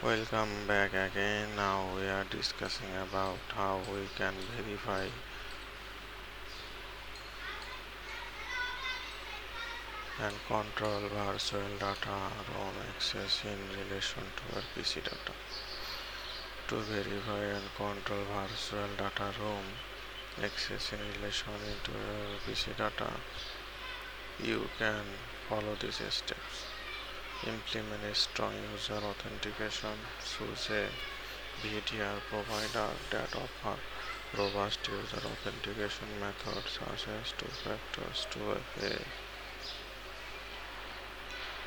Welcome back again. Now we are discussing about how we can verify and control virtual data ROM access in relation to our PC data. To verify and control virtual data ROM access in relation to your PC data, you can follow these steps. Implement a strong user authentication. Choose a VDR provider that offer robust user authentication methods such as two factors 2FA.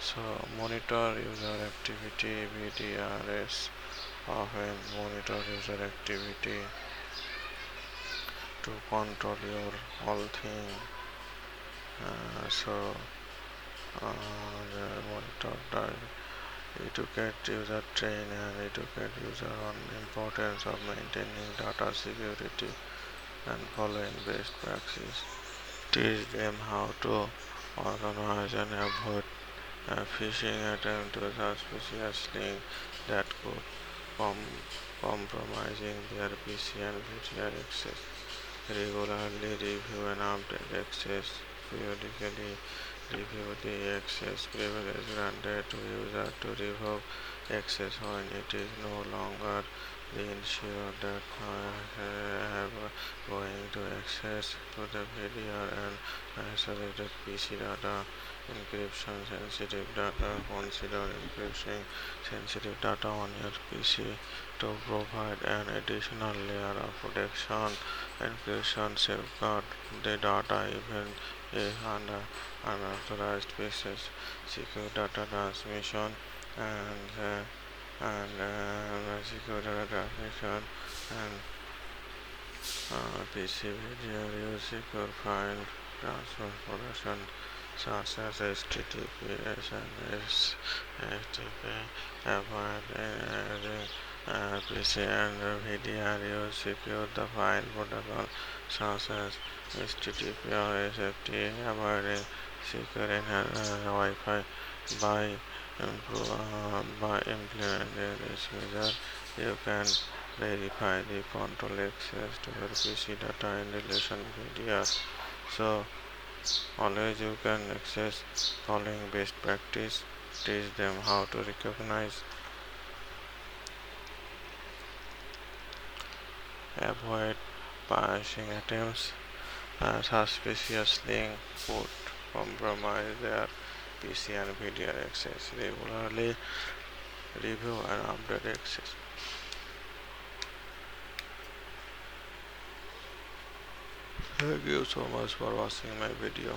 So monitor user activity. VDRs often monitor user activity to control your whole thing. So the monitor educate user, train and educate user on importance of maintaining data security and following best practice. Teach them how to organize and avoid phishing attempt to suspicious link that could com- compromising their PC and VTR access. Regularly review and update access. Periodically review the access privilege granted to user to revoke access when it is no longer be ensured that have going to access to the video and isolated PC data. Encryption sensitive data. Consider encrypting sensitive data on your PC to provide an additional layer of protection. Encryption safeguard the data even if under unauthorized pieces. Secure data transmission and secure data transmission and PC video use secure file transfer protection such as HTTPS and HTTP. Avoid PC and VDR use secure the file protocol such as HTTP or SFTP. Avoiding secure Wi-Fi by by implementing this measure, you can verify the control access to your PC data in relation to VDR. So always you can access following best practice. Teach them how to recognize, avoid phishing attempts, suspicious link could compromise their PC and VDR access. Regularly review and update access. Thank you so much for watching my video.